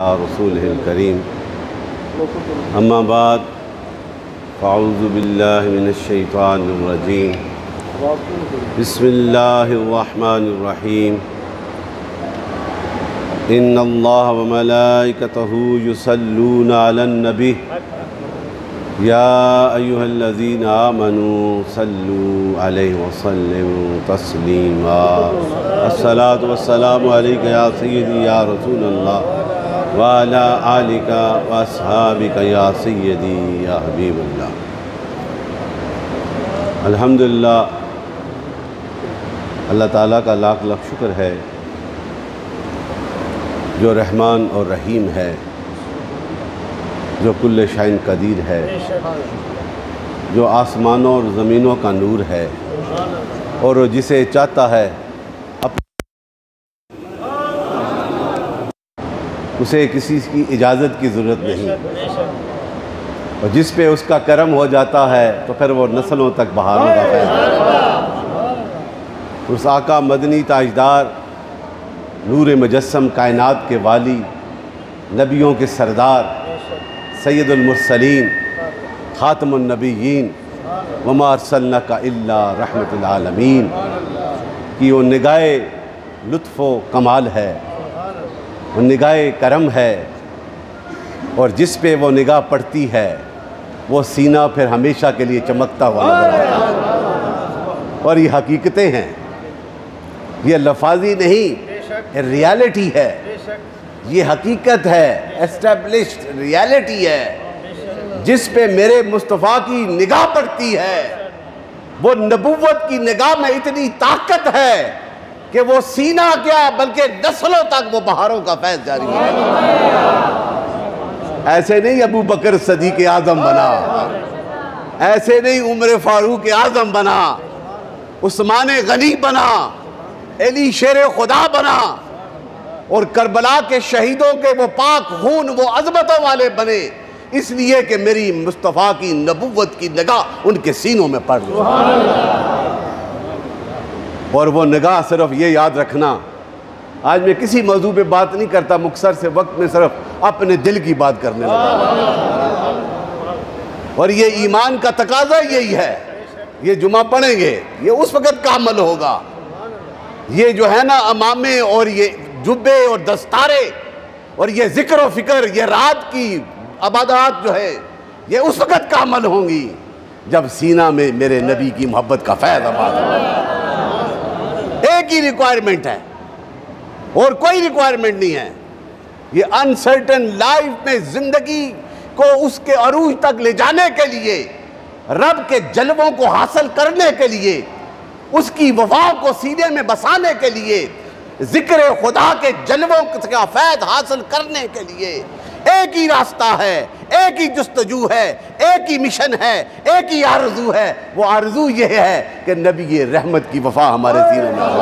رسوله الكريم أما بعد فأعوذ بالله من الشيطان الرجيم بسم الله الرحمن الرحيم إن الله وملائكته يصلون على النبي يا أيها الذين آمنوا صلوا عليه وسلموا تسليما الصلاة والسلام عليك يا سيدي يا رسول الله وعلى آلك وأصحابك يا سيدي يا حبيب الله الحمدللہ اللہ تعالیٰ کا لاکھ لاکھ شکر ہے جو رحمان اور رحیم ہے، جو کل شائن قدیر ہے، جو آسمانوں اور زمینوں کا نور ہے اور جسے چاہتا ہے اسے کسی کی اجازت کی ضرورت نہیں، اور جس پہ اس کا کرم ہو جاتا ہے تو پھر وہ نسلوں تک بہاروں کا فیض ہے۔ اس آقا مدنی تاجدار، نور مجسم کائنات کے والی، نبیوں کے سردار، سید المرسلین، خاتم النبیین، وما ارسلناک الا رحمت العالمین کی وہ نگاہ لطف و کمال ہے، وہ نگاہ کرم ہے، اور جس پہ وہ نگاہ پڑتی ہے وہ سینہ پھر ہمیشہ کے لیے چمکتا ہوا نظر آتا ہے۔ اور یہ حقیقتیں ہیں، یہ لفاظی نہیں، یہ ریالٹی ہے، یہ حقیقت ہے، اسٹیبلشڈ ریالٹی ہے۔ جس پہ میرے مصطفیٰ کی نگاہ پڑتی ہے وہ نبوت کی نگاہ میں اتنی طاقت ہے کہ وہ سینہ کیا بلکہ نسلوں تک وہ بہاروں کا فیض جاری ہے۔ ایسے نہیں ابو بکر صدیق اعظم بنا، ایسے نہیں عمر فاروق اعظم بنا، عثمان غنی بنا، علی شیر خدا بنا، اور کربلا کے شہیدوں کے وہ پاک خون، وہ عظمتوں والے بنے، اس لیے کہ میری مصطفیٰ کی نبوت کی نگاہ ان کے سینوں میں پڑ رہی ہے۔ اور وہ نگاہ صرف یہ یاد رکھنا، آج میں کسی موضوع پہ بات نہیں کرتا، مختصر سے وقت میں صرف اپنے دل کی بات کرنے لگا، اور یہ ایمان کا تقاضا یہی ہے۔ یہ جمعہ پڑھیں گے، یہ اس وقت کا عمل ہوگا۔ یہ جو ہے نا امامے اور یہ جبے اور دستارے اور یہ ذکر و فکر، یہ رات کی عبادات جو ہے، یہ اس وقت کا عمل ہوں گی جب سینہ میں میرے نبی کی محبت کا فیض آباد ہوگا۔ ایک ہی ریکوائرمنٹ ہے اور کوئی ریکوائرمنٹ نہیں ہے۔ یہ انسرٹن لائف میں زندگی کو اس کے عروج تک لے جانے کے لیے، رب کے جلووں کو حاصل کرنے کے لیے، اس کی وفا کو سینے میں بسانے کے لیے، ذکر خدا کے جلووں کا فیض حاصل کرنے کے لیے ایک ہی راستہ ہے، ایک ہی جستجو ہے، ایک ہی مشن ہے، ایک ہی آرزو ہے۔ وہ آرزو یہ ہے کہ نبی رحمت کی وفا ہمارے سینے میں ہو۔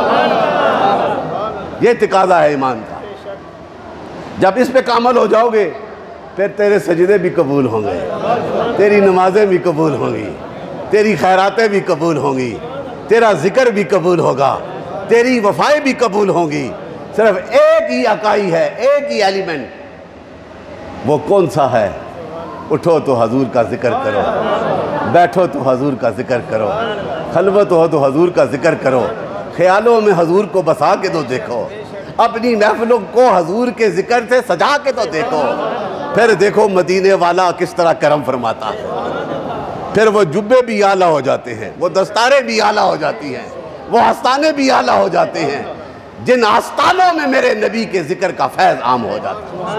یہ تقاضا ہے ایمان کا۔ جب اس پہ کامل ہو جاؤ گے پھر تیرے سجدے بھی قبول ہوں گے، تیری نمازیں بھی قبول ہوں گی، تیری خیراتیں بھی قبول ہوں گی، تیرا ذکر بھی قبول ہوگا، تیری وفائیں بھی قبول ہوں گی۔ صرف ایک ہی اکائی ہے، ایک ہی ایلیمنٹ، وہ کون سا ہے؟ اٹھو تو حضور کا ذکر کرو، بیٹھو تو حضور کا ذکر کرو، خلوت ہو تو حضور کا ذکر کرو، خیالوں میں حضور کو بسا کے تو دیکھو، اپنی محفلوں کو حضور کے ذکر سے سجا کے تو دیکھو، پھر دیکھو مدینے والا کس طرح کرم فرماتا ہے۔ پھر وہ جبے بھی اعلیٰ ہو جاتے ہیں، وہ دستاریں بھی اعلیٰ ہو جاتی ہیں، وہ آستانے بھی اعلیٰ ہو جاتے ہیں، جن آستانوں میں میرے نبی کے ذکر کا فیض عام ہو جاتا ہے۔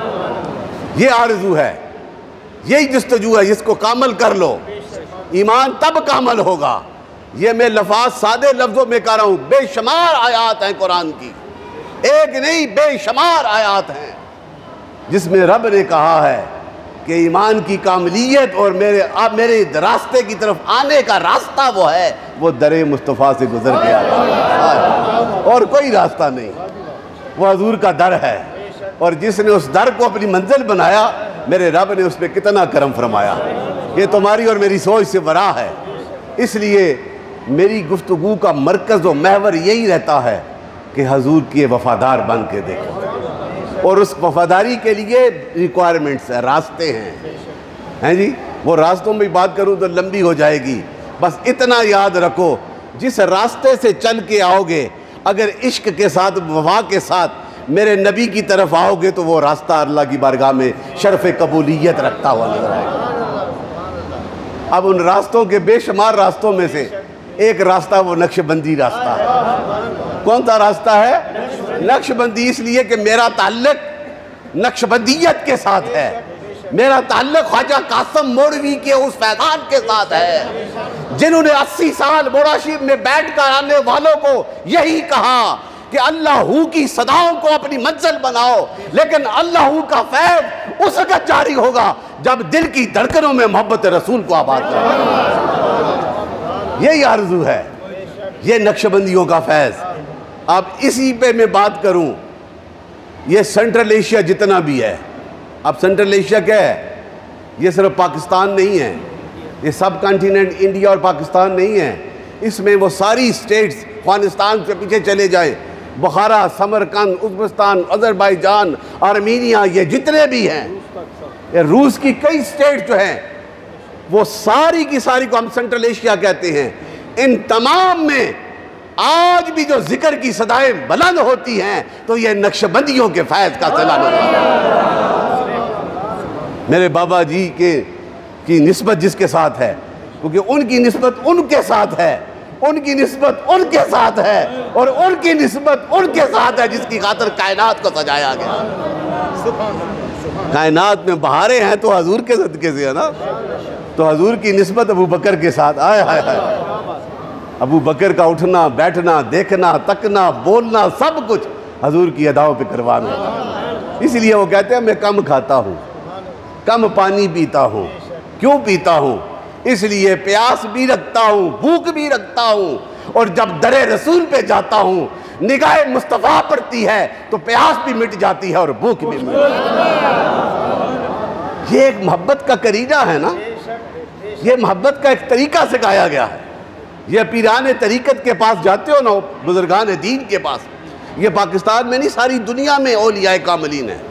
یہ آرزو ہے، یہی جستجو ہے، جس کو کامل کر لو ایمان تب کامل ہوگا۔ یہ میں لفظ سادے لفظوں میں کہہ رہا ہوں، بے شمار آیات ہیں قرآن کی، ایک نہیں بے شمار آیات ہیں جس میں رب نے کہا ہے کہ ایمان کی کاملیت اور میرے راستے کی طرف آنے کا راستہ وہ ہے، وہ در مصطفیٰ سے گزر کے آتا ہے، اور کوئی راستہ نہیں، وہ حضور کا در ہے۔ اور جس نے اس در کو اپنی منزل بنایا، میرے رب نے اس پہ کتنا کرم فرمایا۔ یہ تمہاری اور میری سوچ سے برا ہے، اس لیے میری گفتگو کا مرکز و محور یہی رہتا ہے کہ حضور کی وفادار بن کے دیکھو، اور اس وفاداری کے لیے ریکوائرمنٹس ہیں، راستے ہیں جی۔ وہ راستوں میں بات کروں تو لمبی ہو جائے گی، بس اتنا یاد رکھو جس راستے سے چل کے آؤ گے، اگر عشق کے ساتھ وفا کے ساتھ میرے نبی کی طرف آؤ گے تو وہ راستہ اللہ کی بارگاہ میں شرف قبولیت رکھتا ہوا نظر آئے گا۔ اب ان راستوں کے بے شمار راستوں میں سے ایک راستہ وہ نقش بندی راستہ ہے۔ کون سا راستہ ہے؟ نقش بندی، اس لیے کہ میرا تعلق نقش بندیت کے ساتھ ہے، میرا تعلق خواجہ قاسم موڑوی کے اس فیضان کے ساتھ ہے جنہوں نے 80 سال موڑاشیب میں بیٹھ کر آنے والوں کو یہی کہا کہ اللہ کی صداؤں کو اپنی منزل بناؤ، لیکن اللہ کا فیض اس وقت جاری ہوگا جب دل کی دھڑکنوں میں محبت رسول کو آباد کرو۔ یہی آرزو ہے، یہ نقش بندیوں کا فیض۔ اب اسی پہ میں بات کروں، یہ سینٹرل ایشیا جتنا بھی ہے، اب سینٹرل ایشیا کیا ہے؟ یہ صرف پاکستان نہیں ہے، یہ سب کانٹیننٹ انڈیا اور پاکستان نہیں ہے، اس میں وہ ساری سٹیٹس، افغانستان سے پیچھے چلے جائیں، بخارا، سمرقند، ازبکستان، آذربائیجان، آرمینیا، یہ جتنے بھی ہیں، یہ روس کی کئی سٹیٹ جو ہیں، وہ ساری کی ساری کو ہم سینٹرل ایشیا کہتے ہیں۔ ان تمام میں آج بھی جو ذکر کی صدائیں بلند ہوتی ہیں تو یہ نقش بندیوں کے فیض کا صلہ ہے۔ میرے بابا جی کی نسبت جس کے ساتھ ہے، کیونکہ ان کی نسبت ان کے ساتھ ہے، ان کی نسبت ان کے ساتھ ہے، اور ان کی نسبت ان کے ساتھ ہے جس کی خاطر کائنات کو سجایا گیا۔ کائنات میں بہاریں ہیں تو حضور کے صدقے سے ہے نا، تو حضور کی نسبت ابو بکر کے ساتھ، آئے ہائے ہائے، ابو بکر کا اٹھنا بیٹھنا دیکھنا تکنا بولنا سب کچھ حضور کی اداؤں پہ کروانا۔ اس لیے وہ کہتے ہیں میں کم کھاتا ہوں، کم پانی پیتا ہوں۔ کیوں پیتا ہوں؟ اس لیے پیاس بھی رکھتا ہوں، بھوک بھی رکھتا ہوں، اور جب در رسول پہ جاتا ہوں نگاہ مصطفیٰ پڑتی ہے تو پیاس بھی مٹ جاتی ہے اور بھوک بھی مٹ جاتی ہے۔ یہ ایک محبت کا قرینہ ہے نا، یہ محبت کا ایک طریقہ سکھایا گیا ہے۔ یہ پیران طریقت کے پاس جاتے ہو نا، بزرگان دین کے پاس، یہ پاکستان میں نہیں ساری دنیا میں اولیاء کاملین ہیں،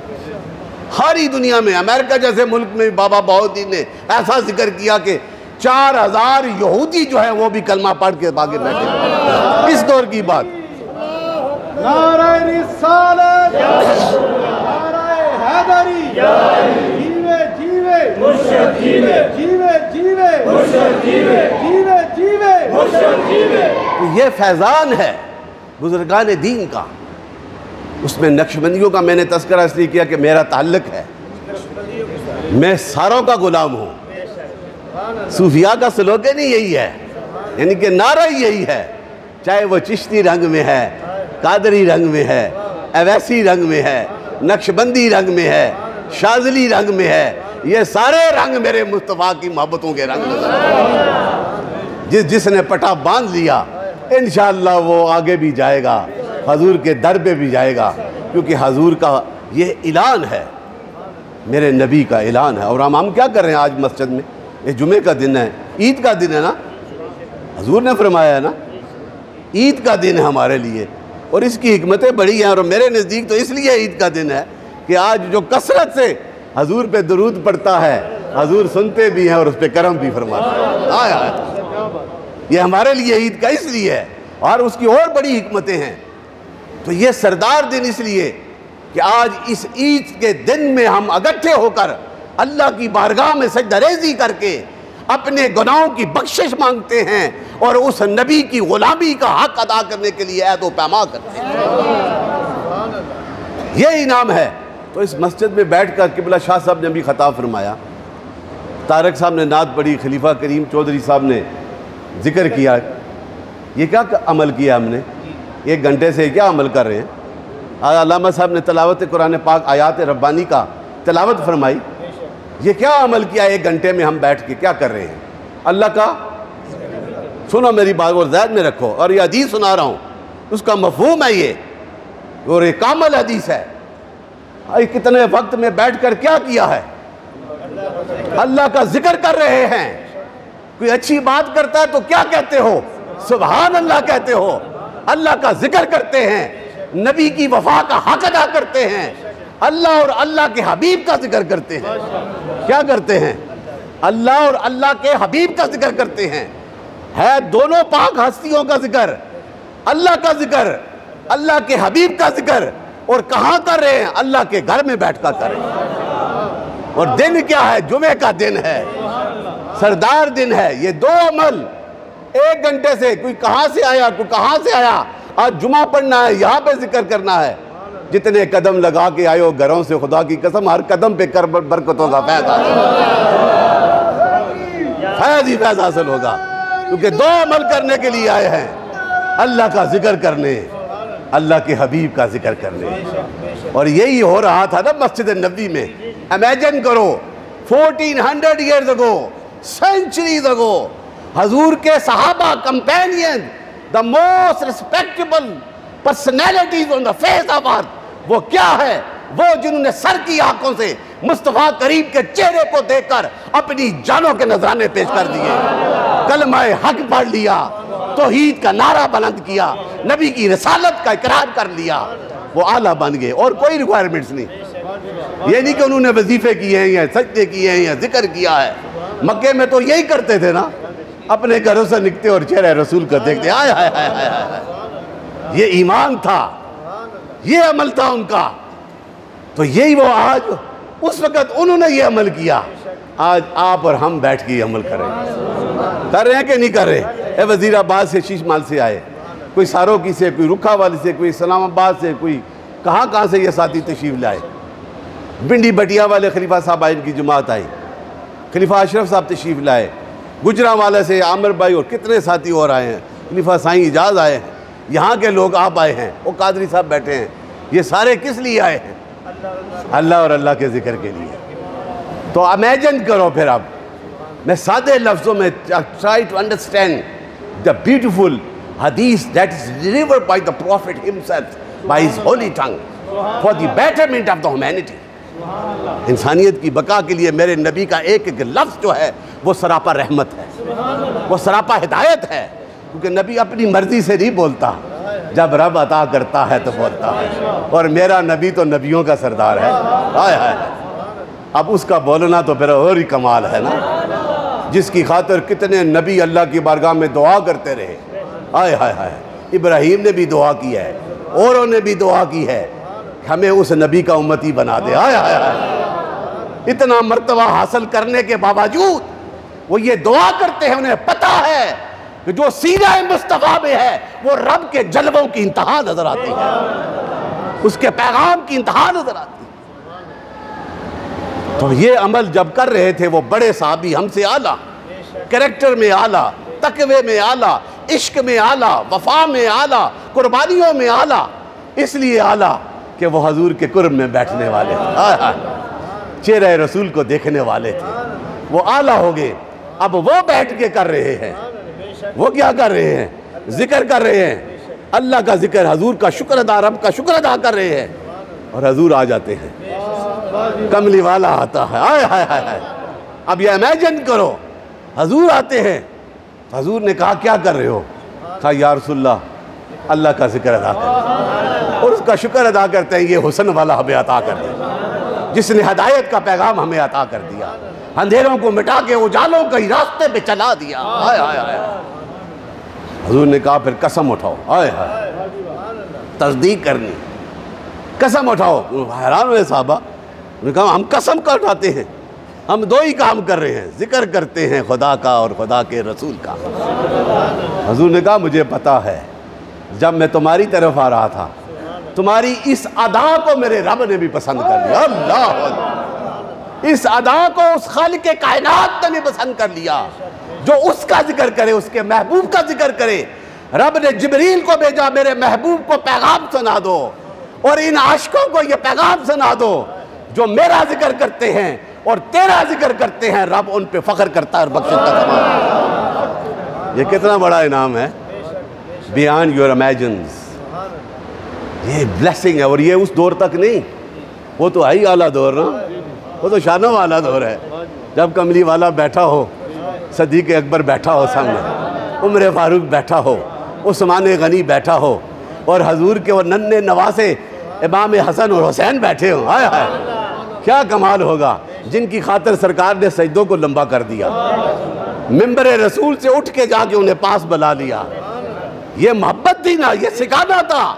ساری دنیا میں۔ امریکہ جیسے ملک میں بابا بہاؤالدین نے ایسا ذکر کیا کہ 4000 یہودی جو ہیں وہ بھی کلمہ پڑھ کے آگے بیٹھے۔ اس دور کی بات، نعرہ رسالت، نعرہ حیدری، جیوے جیوے مرشد جیوے، جیوے جیوے مرشد جیوے، جیوے جیوے مرشد جیوے۔ تو یہ فیضان ہے بزرگان دین کا۔ اس میں نقش بندیوں کا میں نے تذکرہ اس لیے کیا کہ میرا تعلق ہے، میں ساروں کا غلام ہوں۔ صوفیاء کا سلوگن ہی یہی ہے، یعنی کہ نعرہ یہی ہے، چاہے وہ چشتی رنگ میں ہے، قادری رنگ میں ہے، اویسی رنگ میں ہے، نقش بندی رنگ میں ہے، شاذلی رنگ میں ہے، یہ سارے رنگ میرے مصطفیٰ کی محبتوں کے رنگ نظر آئے۔ جس نے پٹا باندھ لیا انشاءاللہ وہ آگے بھی جائے گا، حضور کے در پہ بھی جائے گا، کیونکہ حضور کا یہ اعلان ہے، میرے نبی کا اعلان ہے۔ اور ہم کیا کر رہے ہیں آج مسجد میں؟ یہ جمعے کا دن ہے، عید کا دن ہے نا، حضور نے فرمایا ہے نا، عید کا دن ہے ہمارے لیے، اور اس کی حکمتیں بڑی ہیں۔ اور میرے نزدیک تو اس لیے عید کا دن ہے کہ آج جو کثرت سے حضور پہ درود پڑتا ہے، حضور سنتے بھی ہیں اور اس پہ کرم بھی فرماتے ہیں۔ آیا یہ ہمارے لیے عید کا اس لیے ہے، اور اس کی اور بڑی حکمتیں ہیں۔ تو یہ سردار دن اس لیے کہ آج اس عید کے دن میں ہم اکٹھے ہو کر اللہ کی بارگاہ میں سجدہ ریزی کر کے اپنے گناہوں کی بخشش مانگتے ہیں اور اس نبی کی غلامی کا حق ادا کرنے کے لیے عہد و پیما کرتے ہیں۔ یہ انعام ہے۔ تو اس مسجد میں بیٹھ کر قبلہ شاہ صاحب نے بھی خطاب فرمایا، طارق صاحب نے نعت پڑھی، خلیفہ کریم چودھری صاحب نے ذکر کیا۔ یہ کیا عمل کیا ہم نے؟ 1 گھنٹے سے کیا عمل کر رہے ہیں؟ علامہ صاحب نے تلاوت قرآن پاک آیات ربانی کا تلاوت فرمائی۔ یہ کیا عمل کیا 1 گھنٹے میں ہم بیٹھ کے کیا کر رہے ہیں؟ اللہ کا، سنو میری بات اور ذہن میں رکھو، اور یہ حدیث سنا رہا ہوں، اس کا مفہوم ہے یہ، اور یہ کامل حدیث ہے۔ کتنے وقت میں بیٹھ کر کیا کیا ہے؟ اللہ کا ذکر کر رہے ہیں۔ کوئی اچھی بات کرتا ہے تو کیا کہتے ہو؟ سبحان اللہ کہتے ہو۔ اللہ کا ذکر کرتے ہیں، نبی کی وفا کا حق ادا کرتے ہیں، اللہ اور اللہ کے حبیب کا ذکر کرتے ہیں۔ کیا کرتے ہیں؟ اللہ اور اللہ کے حبیب کا ذکر کرتے ہیں۔ ہے دونوں پاک ہستیوں کا ذکر، اللہ کا ذکر، اللہ کے حبیب کا ذکر، اور کہاں کر رہے ہیں؟ اللہ کے گھر میں بیٹھ کر رہے ہیں۔ اور دن کیا ہے؟ جمعہ کا دن ہے، سردار دن ہے۔ یہ دو عمل 1 گھنٹے سے، کوئی کہاں سے آیا کوئی کہاں سے آیا، آج جمعہ پڑھنا ہے، یہاں پہ ذکر کرنا ہے۔ جتنے قدم لگا کے آئے ہو گھروں سے، خدا کی قسم ہر قدم پہ برکتوں کا فیض حاصل ہوگا، فیض ہی فیض حاصل ہوگا، کیونکہ دو عمل کرنے کے لیے آئے ہیں، اللہ کا ذکر کرنے، اللہ کے حبیب کا ذکر کرنے۔ اور یہی ہو رہا تھا نا مسجد نبوی میں۔ امیجن کرو 1400 years ago, centuries ago، حضور کے صحابہ، companion, the most respectable personalities on the face of earth، وہ کیا ہے؟ وہ جنہوں نے سر کی آنکھوں سے مصطفیٰ کریم کے چہرے کو دیکھ کر اپنی جانوں کے نذرانے پیش کر دیے، کلمہ حق پڑھ لیا، توحید کا نعرہ بلند کیا، نبی کی رسالت کا اقرار کر لیا، وہ اعلیٰ بن گئے۔ اور کوئی ریکوائرمنٹس نہیں، یہ نہیں کہ انہوں نے وظیفے کیے ہیں یا سجدے کیے ہیں یا ذکر کیا ہے۔ مکے میں تو یہی کرتے تھے نا، اپنے گھروں سے نکلتے اور چہرہ رسول کو دیکھتے، آئے ہائے ہائے ہائے ہائے، یہ ایمان تھا، یہ عمل تھا ان کا۔ تو یہی وہ آج، اس وقت انہوں نے یہ عمل کیا، آج آپ اور ہم بیٹھ کے یہ عمل کر رہے ہیں کہ نہیں کر رہے؟ اے وزیر آباد سے، شیش مال سے آئے، کوئی ساروکی سے، کوئی رکھا والی سے، کوئی اسلام آباد سے، کوئی کہاں سے یہ ساتھی تشریف لائے۔ بنڈی بٹیا والے خلیفہ صاحب آئے، ان کی جماعت آئی، خلیفہ اشرف صاحب تشریف لائے، گجرانوالے سے عامر بھائی اور کتنے ساتھی اور آئے ہیں، خلیفہ سائیں اجاز آئے ہیں، یہاں کے لوگ آپ آئے ہیں، وہ قادری صاحب بیٹھے ہیں۔ یہ سارے کس لیے آئے ہیں؟ اللہ اور اللہ کے ذکر کے لیے۔ تو امیجن کرو پھر اب، میں سادے لفظوں میں try to understand the beautiful hadith that is delivered by the Prophet himself by his holy tongue for the betterment of the humanity۔ انسانیت کی بقا کے لیے میرے نبی کا ایک ایک لفظ جو ہے وہ سراپا رحمت ہے، وہ سراپا ہدایت ہے، کیونکہ نبی اپنی مرضی سے نہیں بولتا، جب رب عطا کرتا ہے تو بولتا ہے۔ اور میرا نبی تو نبیوں کا سردار ہے، ہائے ہائے، اب اس کا بولنا تو پھر اور ہی کمال ہے نا، جس کی خاطر کتنے نبی اللہ کی بارگاہ میں دعا کرتے رہے، ہائے ہائے ہائے، ابراہیم نے بھی دعا کی ہے، اوروں نے بھی دعا کی ہے، ہمیں اس نبی کا امتی بنا دے، ہائے ہائے ہائے۔ اتنا مرتبہ حاصل کرنے کے باوجود وہ یہ دعا کرتے ہیں، انہیں پتہ ہے کہ جو سینہ مصطفیٰ میں ہے وہ رب کے جلووں کی انتہا نظر آتی ہے، اس کے پیغام کی انتہا نظر آتی ہے۔ تو یہ عمل جب کر رہے تھے وہ بڑے صحابی، ہم سے اعلیٰ، کریکٹر میں اعلیٰ، تقوی میں اعلیٰ، عشق میں اعلیٰ، وفا میں اعلیٰ، قربانیوں میں اعلیٰ، اس لیے اعلیٰ کہ وہ حضور کے قرب میں بیٹھنے والے تھے، چہرہ رسول کو دیکھنے والے تھے، وہ اعلیٰ ہو گئے۔ اب وہ بیٹھ کے کر رہے ہیں، وہ کیا کر رہے ہیں؟ ذکر کر رہے ہیں، اللہ کا ذکر، حضور کا شکر ادا، رب کا شکر ادا کر رہے ہیں، اور حضور آ جاتے ہیں، کملی والا آتا ہے، آئے ہائے ہائے ہائے۔ اب یہ امیجن کرو، حضور آتے ہیں، حضور نے کہا کیا کر رہے ہو؟ کہا یا رسول اللہ، اللہ کا ذکر ادا کرتے اور اس کا شکر ادا کرتے ہیں، یہ حسن والا ہمیں عطا کر دیا، جس نے ہدایت کا پیغام ہمیں عطا کر دیا، اندھیروں کو مٹا کے اجالوں کے راستے پہ چلا دیا، آئے آئے آئے۔ حضور نے کہا پھر قسم اٹھاؤ، آئے آئے، تصدیق کرنی، قسم اٹھاؤ۔ حیران ہوئے صحابہ، انہوں نے کہا ہم قسم کا اٹھاتے ہیں، ہم دو ہی کام کر رہے ہیں، ذکر کرتے ہیں خدا کا اور خدا کے رسول کا۔ حضور نے کہا مجھے پتا ہے، جب میں تمہاری طرف آ رہا تھا تمہاری اس ادا کو میرے رب نے بھی پسند کر لیا، اللہ اکبر، اس ادا کو اس خالق کائنات نے بھی پسند کر لیا، جو اس کا ذکر کرے، اس کے محبوب کا ذکر کرے۔ رب نے جبریل کو بھیجا، میرے محبوب کو پیغام سنا دو، اور ان عاشقوں کو یہ پیغام سنا دو جو میرا ذکر کرتے ہیں اور تیرا ذکر کرتے ہیں، رب ان پہ فخر کرتا ہے اور بخشش کا سامان۔ یہ کتنا بڑا انعام ہے، بیان یور امیجنز، یہ بلیسنگ ہے۔ اور یہ اس دور تک نہیں، وہ تو ہے ہی اعلیٰ دور نا، وہ تو شانوں والا دور ہے، جب کملی والا بیٹھا ہو، صدیق اکبر بیٹھا ہو سامنے، عمر فاروق بیٹھا ہو، عثمان غنی بیٹھا ہو، اور حضور کے وہ ننھے نواسے امام حسن اور حسین بیٹھے ہوں، ہائے ہائے کیا کمال ہوگا، جن کی خاطر سرکار نے سجدوں کو لمبا کر دیا، ممبر رسول سے اٹھ کے جا کے انہیں پاس بلا لیا۔ یہ محبت تھی نا، یہ سکھانا تھا۔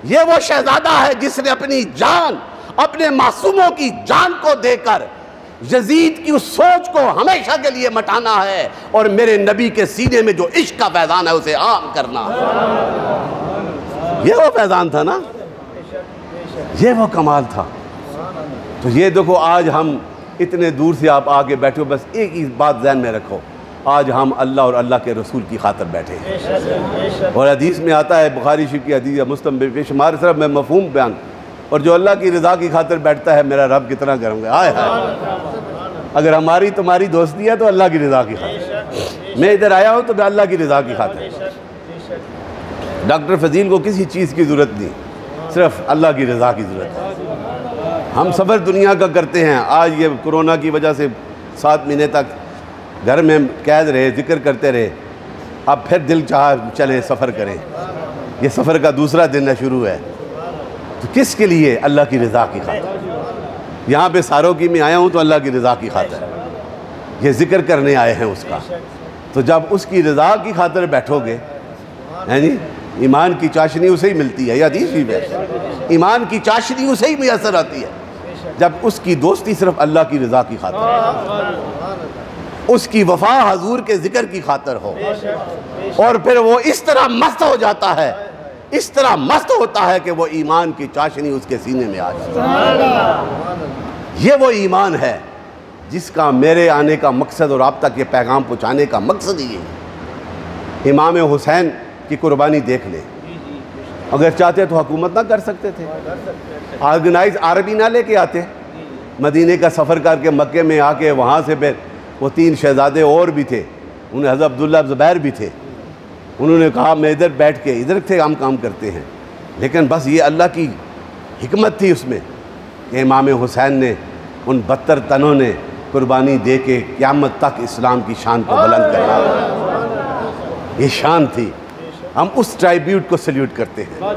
یہ وہ شہزادہ ہے جس نے اپنی جان، اپنے معصوموں کی جان کو دے کر یزید کی اس سوچ کو ہمیشہ کے لیے مٹانا ہے، اور میرے نبی کے سینے میں جو عشق کا فیضان ہے اسے عام کرنا ہے۔ یہ وہ فیضان تھا نا، یہ وہ کمال تھا۔ تو یہ دیکھو آج ہم اتنے دور سے آپ آگے بیٹھے ہو، بس ایک ہی بات ذہن میں رکھو، آج ہم اللہ اور اللہ کے رسول کی خاطر بیٹھے ہیں۔ اور حدیث میں آتا ہے، بخاری شریف کی حدیث ہے، مسلم بے شمار صرف میں مفہوم بیان، اور جو اللہ کی رضا کی خاطر بیٹھتا ہے میرا رب کتنا کرم گا، ہائے ہائے۔ اگر ہماری تمہاری دوستی ہے تو اللہ کی رضا کی خاطر، میں ادھر آیا ہوں تو میں اللہ کی رضا کی خاطر۔ ڈاکٹر فضیل کو کسی چیز کی ضرورت نہیں، صرف اللہ کی رضا کی ضرورت ہے۔ ہم سفر دنیا کا کرتے ہیں، آج یہ کرونا کی وجہ سے 7 مہینے تک گھر میں قید رہے، ذکر کرتے رہے، اب پھر دل چاہا چلے سفر کریں، یہ سفر کا دوسرا دن شروع ہے۔ تو کس کے لیے؟ اللہ کی رضا کی خاطر۔ یہاں پہ ساروکی میں آیا ہوں تو اللہ کی رضا کی خاطر، یہ ذکر کرنے آئے ہیں اس کا۔ تو جب اس کی رضا کی خاطر بیٹھو گے، جی ایمان کی چاشنی اسے ہی ملتی ہے، یہ حدیث بھی ہے، ایمان کی چاشنی اسے ہی میسر آتی ہے جب اس کی دوستی صرف اللہ کی رضا کی خاطر ہے، اس کی وفا حضور کے ذکر کی خاطر ہو، اور پھر وہ اس طرح مست ہو جاتا ہے، اس طرح مست ہوتا ہے کہ وہ ایمان کی چاشنی اس کے سینے میں آ جاتی ہے۔ یہ وہ ایمان ہے جس کا میرے آنے کا مقصد اور آپ تک یہ پیغام پہنچانے کا مقصد ہی ہے۔ امام حسین کی قربانی دیکھ لیں، اگر چاہتے تو حکومت نہ کر سکتے تھے، آرگنائز آرمی نہ لے کے آتے، مدینے کا سفر کر کے مکے میں آ کے وہاں سے پھر وہ 3 شہزادے اور بھی تھے، انہیں حضرت عبداللہ زبیر بھی تھے، انہوں نے کہا میں ادھر بیٹھ کے ادھر سے ہم کام کرتے ہیں، لیکن بس یہ اللہ کی حکمت تھی اس میں کہ امام حسین نے ان 72 تنوں نے قربانی دے کے قیامت تک اسلام کی شان کو بلند کرنا، یہ شان تھی۔ ہم اس ٹرائبیوٹ کو سلیوٹ کرتے ہیں،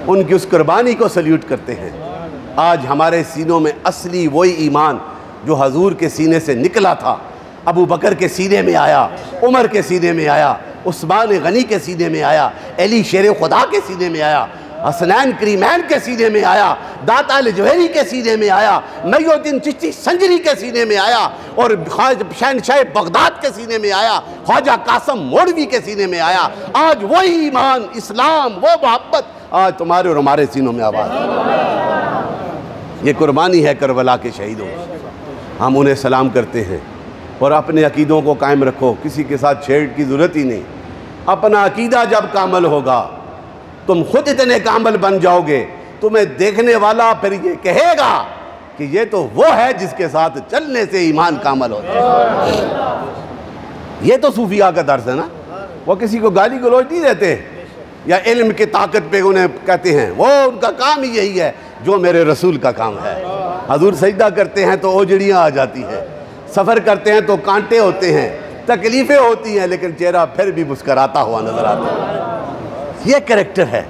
ان کی اس قربانی کو سلیوٹ کرتے ہیں۔ آج ہمارے سینوں میں اصلی وہی ایمان جو حضور کے سینے سے نکلا تھا، ابو بکر کے سینے میں آیا، عمر کے سینے میں آیا، عثمان غنی کے سینے میں آیا، علی شیر خدا کے سینے میں آیا، حسنین کریمین کے سینے میں آیا، داتا الجوہری کے سینے میں آیا، محی الدین چشتی سنجری کے سینے میں آیا، اور شہنشاہ بغداد کے سینے میں آیا، خواجہ قاسم موڑوی کے سینے میں آیا۔ آج وہی ایمان، اسلام، وہ محبت آج تمہارے اور ہمارے سینوں میں آباد ہے۔ یہ قربانی ہے کربلا کے شہیدوں، ہم انہیں سلام کرتے ہیں، اور اپنے عقیدوں کو قائم رکھو، کسی کے ساتھ چھیڑ کی ضرورت ہی نہیں۔ اپنا عقیدہ جب کامل ہوگا تم خود اتنے کامل بن جاؤ گے، تمہیں دیکھنے والا پھر یہ کہے گا کہ یہ تو وہ ہے جس کے ساتھ چلنے سے ایمان کامل ہوتا ہے۔ یہ تو صوفیاء کا درس ہے نا، وہ کسی کو گالی گلوچ نہیں دیتے یا علم کی طاقت پہ انہیں کہتے ہیں، وہ ان کا کام ہی یہی ہے جو میرے رسول کا کام ہے۔ حضور سجدہ کرتے ہیں تو اوجڑیاں آ جاتی ہیں، سفر کرتے ہیں تو کانٹے ہوتے ہیں، تکلیفیں ہوتی ہیں، لیکن چہرہ پھر بھی مسکراتا ہوا نظر آتا ہے۔ یہ کریکٹر ہے،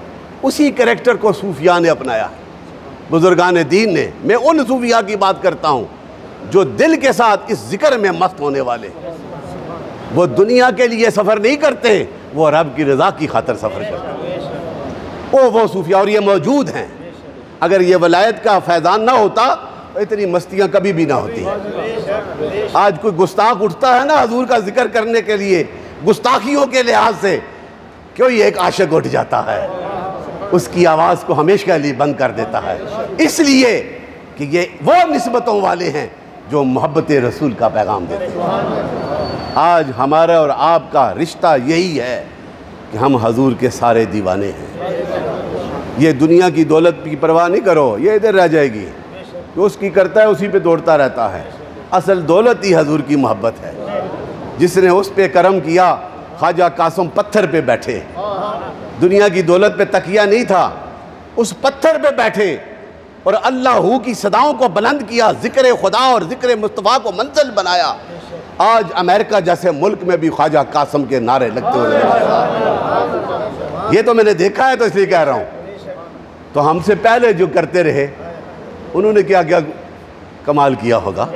اسی کریکٹر کو صوفیاء نے اپنایا، بزرگان دین نے۔ میں ان صوفیاء کی بات کرتا ہوں جو دل کے ساتھ اس ذکر میں مست ہونے والے، وہ دنیا کے لیے سفر نہیں کرتے، وہ رب کی رضا کی خاطر سفر کرتے ہیں۔ وہ صوفیاء، اور یہ موجود ہیں۔ اگر یہ ولایت کا فیضان نہ ہوتا تو اتنی مستیاں کبھی بھی نہ ہوتی۔ آج کوئی گستاخ اٹھتا ہے نا حضور کا ذکر کرنے کے لیے، گستاخیوں کے لحاظ سے کوئی ایک عاشق اٹھ جاتا ہے، اس کی آواز کو ہمیشہ کے لیے بند کر دیتا ہے، اس لیے کہ یہ وہ نسبتوں والے ہیں جو محبت رسول کا پیغام دیتے ہیں۔ آج ہمارا اور آپ کا رشتہ یہی ہے کہ ہم حضور کے سارے دیوانے ہیں۔ یہ دنیا کی دولت کی پرواہ نہیں کرو، یہ ادھر رہ جائے گی، جو اس کی کرتا ہے اسی پہ دوڑتا رہتا ہے۔ اصل دولت ہی حضور کی محبت ہے۔ جس نے اس پہ کرم کیا، خواجہ قاسم پتھر پہ بیٹھے، دنیا کی دولت پہ تکیہ نہیں تھا، اس پتھر پہ بیٹھے اور اللہ کی صداؤں کو بلند کیا، ذکر خدا اور ذکر مصطفیٰ کو منزل بنایا۔ آج امریکہ جیسے ملک میں بھی خواجہ قاسم کے نعرے لگتے ہوئے، یہ تو میں نے دیکھا ہے تو اس لیے کہہ رہا ہوں۔ تو ہم سے پہلے جو کرتے رہے انہوں نے کیا کیا کمال کیا ہوگا.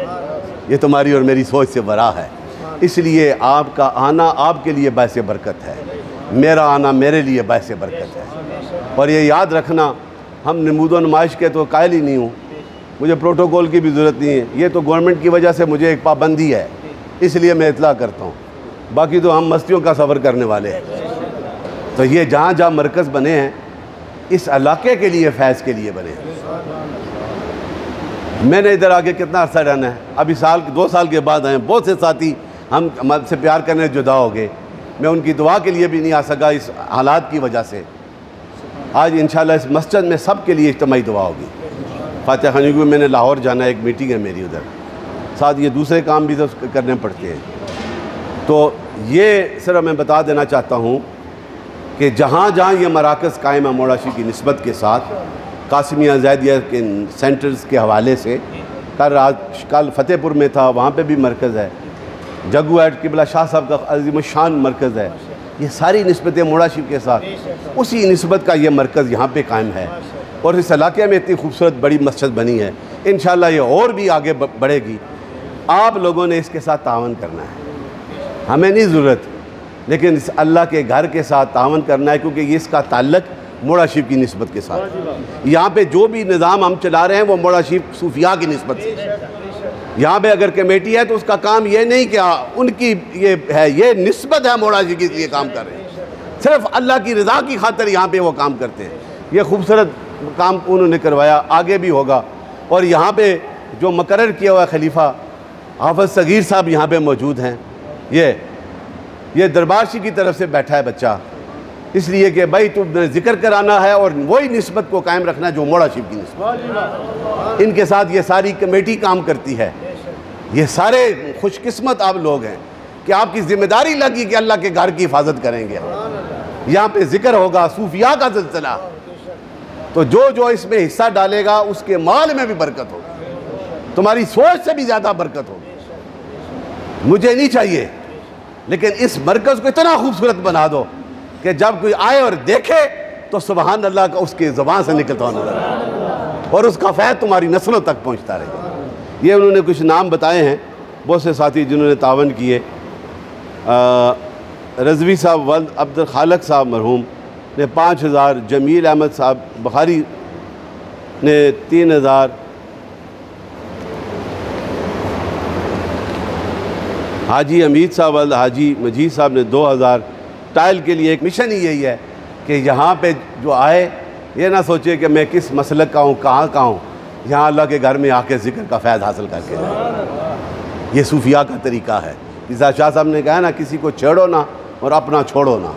یہ تمہاری اور میری سوچ سے برا ہے. اس لیے آپ کا آنا آپ کے لیے باعث برکت ہے, میرا آنا میرے لیے باعث برکت ہے. اور یہ یاد رکھنا, ہم نمود و نمائش کے تو قائل ہی نہیں ہوں, مجھے پروٹوکول کی بھی ضرورت نہیں ہے. یہ تو گورنمنٹ کی وجہ سے مجھے ایک پابندی ہے, اس لیے میں اطلاع کرتا ہوں. باقی تو ہم مستیوں کا سفر کرنے والے ہیں. تو یہ جہاں جہاں مرکز بنے ہیں اس علاقے کے لیے, فیض کے لیے بنے ہیں. میں نے ادھر آگے کتنا عرصہ رہنا ہے, ابھی 2 سال کے بعد آئے. بہت سے ساتھی ہم سے پیار کرنے جدا ہو گئے. میں ان کی دعا کے لیے بھی نہیں آ سکا اس حالات کی وجہ سے. آج انشاءاللہ اس مسجد میں سب کے لیے اجتماعی دعا ہوگی. فاتح خانی کو میں نے لاہور جانا ہے, ایک میٹنگ ہے میری ادھر, ساتھ یہ دوسرے کام بھی تو کرنے پڑتے ہیں. تو یہ صرف میں بتا دینا چاہتا ہوں کہ جہاں جہاں یہ مراکز قائم ہے موڑاشی کی نسبت کے ساتھ, قاسمیہ زیدیہ کے سینٹرز کے حوالے سے, کل فتح پور میں تھا, وہاں پہ بھی مرکز ہے. جگو ایٹ قبلہ شاہ صاحب کا عظیم الشان مرکز ہے. یہ ساری نسبتیں موڑاشی کے ساتھ, اسی نسبت کا یہ مرکز یہاں پہ قائم ہے. اور اس علاقے میں اتنی خوبصورت بڑی مسجد بنی ہے, انشاءاللہ یہ اور بھی آگے بڑھے گی. آپ لوگوں نے اس کے ساتھ تعاون کرنا ہے, ہمیں نہیں ضرورت, لیکن اس اللہ کے گھر کے ساتھ تعاون کرنا ہے, کیونکہ یہ اس کا تعلق موڑاشی کی نسبت کے ساتھ. یہاں پہ جو بھی نظام ہم چلا رہے ہیں وہ موڑاشی صوفیاء کی نسبت سے. یہاں پہ اگر کمیٹی ہے تو اس کا کام یہ نہیں کہ ان کی یہ ہے, یہ نسبت ہے موڑاشی کی, اس لیے کام کر رہے ہیں. صرف اللہ کی رضا کی خاطر یہاں پہ وہ کام کرتے ہیں. یہ خوبصورت کام انہوں نے کروایا, آگے بھی ہوگا. اور یہاں پہ جو مقرر کیا ہوا خلیفہ حافظ صغیر صاحب یہاں پہ موجود ہیں. یہ دربارشی کی طرف سے بیٹھا ہے بچہ, اس لیے کہ بھائی تم نے ذکر کرانا ہے اور وہی نسبت کو قائم رکھنا جو موڑاشی کی نسبت. ان کے ساتھ یہ ساری کمیٹی کام کرتی ہے. یہ سارے خوش قسمت آپ لوگ ہیں کہ آپ کی ذمہ داری لگی کہ اللہ کے گھر کی حفاظت کریں گے. یہاں پہ ذکر ہوگا صوفیاء کا سلسلہ, تو جو اس میں حصہ ڈالے گا اس کے مال میں بھی برکت ہوگی, تمہاری سوچ سے بھی زیادہ برکت ہوگی. مجھے نہیں چاہیے, لیکن اس مرکز کو اتنا خوبصورت بنا دو کہ جب کوئی آئے اور دیکھے تو سبحان اللہ کا اس کے زبان سے نکلتا ہوا نظر آئے, اور اس کا فیض تمہاری نسلوں تک پہنچتا رہے. یہ انہوں نے کچھ نام بتائے ہیں بہت سے ساتھی جنہوں نے تعاون کیے. رضوی صاحب ولد عبد الخالق صاحب مرحوم نے 5000, جمیل احمد صاحب بخاری نے 3000, حاجی امید صاحب ولد حاجی مجید صاحب نے 2000. ٹائل کے لیے ایک مشن ہی یہی ہے کہ یہاں پہ جو آئے یہ نہ سوچے کہ میں کس مسلک کا ہوں, کہاں کا ہوں, یہاں اللہ کے گھر میں آ کے ذکر کا فیض حاصل کر کے جائے. یہ صوفیاء کا طریقہ ہے. جیسا شاہ صاحب نے کہا نا, کسی کو چھیڑو نہ اور اپنا چھوڑو نہ.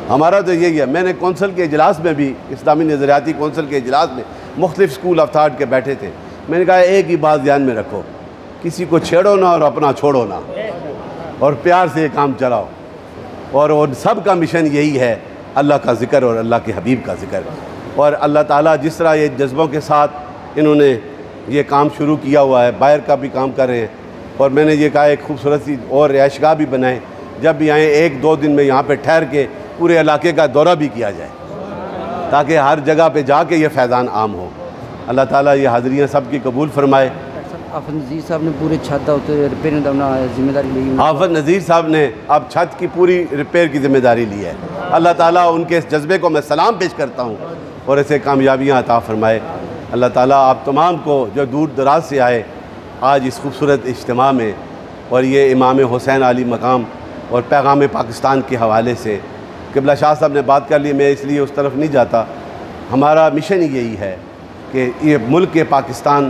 ہمارا تو یہی ہے. میں نے کونسل کے اجلاس میں بھی, اسلامی نظریاتی کونسل کے اجلاس میں مختلف اسکول آف تھاٹ کے بیٹھے تھے. میں نے کہا ایک ہی بات دھیان میں رکھو, کسی کو چھیڑو نہ اور اپنا چھوڑو نہ, اور پیار سے یہ کام چلاؤ. اور سب کا مشن یہی ہے, اللہ کا ذکر اور اللہ کے حبیب کا ذکر. اور اللہ تعالیٰ جس طرح یہ جذبوں کے ساتھ انہوں نے یہ کام شروع کیا ہوا ہے, باہر کا بھی کام کر رہے ہیں. اور میں نے یہ کہا ایک خوبصورت سی اور رہائش گاہ بھی بنائیں, جب بھی آئیں 1-2 دن میں یہاں پہ ٹھہر کے پورے علاقے کا دورہ بھی کیا جائے, تاکہ ہر جگہ پہ جا کے یہ فیضان عام ہو. اللہ تعالیٰ یہ حاضریاں سب کی قبول فرمائے. حافظ نذیر صاحب نے پورے چھت ریپیئر ذمہ داری لی. حافظ نذیر صاحب نے اب چھت کی پوری ریپیئر کی ذمہ داری لی ہے. اللہ تعالیٰ ان کے اس جذبے کو میں سلام پیش کرتا ہوں اور اسے کامیابیاں عطا فرمائے. اللہ تعالیٰ آپ تمام کو جو دور دراز سے آئے آج اس خوبصورت اجتماع میں, اور یہ امام حسین علی مقام اور پیغام پاکستان کے حوالے سے قبلہ شاہ صاحب نے بات کر لی, میں اس لیے اس طرف نہیں جاتا. ہمارا مشن ہی یہی ہے کہ یہ ملک پاکستان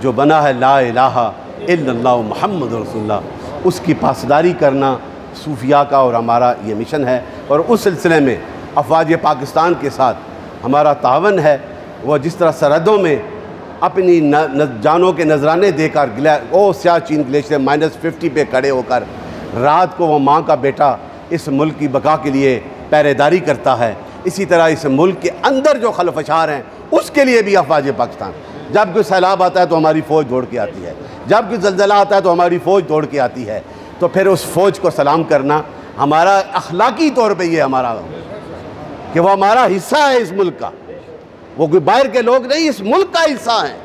جو بنا ہے لا الہ الا اللہ محمد رسول اللہ, اس کی پاسداری کرنا صوفیاء کا اور ہمارا یہ مشن ہے. اور اس سلسلے میں افواج پاکستان کے ساتھ ہمارا تعاون ہے. وہ جس طرح سرحدوں میں اپنی جانوں کے نذرانے دے کر سیاہ چین گلیشیئر -50 پہ کھڑے ہو کر رات کو وہ ماں کا بیٹا اس ملک کی بقا کے لیے پہرے داری کرتا ہے, اسی طرح اس ملک کے اندر جو خلفشار ہیں اس کے لیے بھی افواج پاکستان. جب کوئی سیلاب آتا ہے تو ہماری فوج دوڑ کے آتی ہے, جب کوئی زلزلہ آتا ہے تو ہماری فوج دوڑ کے آتی ہے. تو پھر اس فوج کو سلام کرنا ہمارا اخلاقی طور پہ یہ ہمارا کہ وہ ہمارا حصہ ہے اس ملک کا. وہ کوئی باہر کے لوگ نہیں، اس ملک کا حصہ ہیں،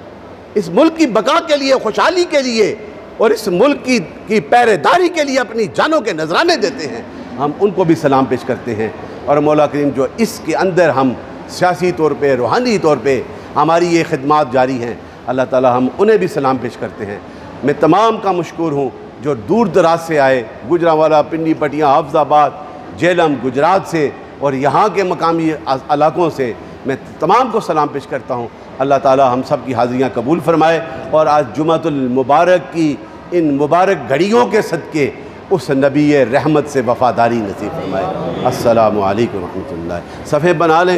اس ملک کی بقا کے لیے، خوشحالی کے لیے اور اس ملک کی پہرے داری کے لیے اپنی جانوں کے نذرانے دیتے ہیں، ہم ان کو بھی سلام پیش کرتے ہیں۔ اور مولا کریم جو اس کے اندر ہم سیاسی طور پہ، روحانی طور پہ ہماری یہ خدمات جاری ہیں، اللہ تعالی ہم انہیں بھی سلام پیش کرتے ہیں۔ میں تمام کا مشکور ہوں جو دور دراز سے آئے، گجرانوالا، پنڈی پٹیاں، حافظ آباد، جہلم، گجرات سے اور یہاں کے مقامی علاقوں سے میں تمام کو سلام پیش کرتا ہوں۔ اللہ تعالی ہم سب کی حاضریاں قبول فرمائے اور آج جمعۃ المبارک کی ان مبارک گھڑیوں کے صدقے اس نبی رحمت سے وفاداری نصیب فرمائے۔ السلام علیکم ورحمۃ اللہ۔ صفحے بنا لیں۔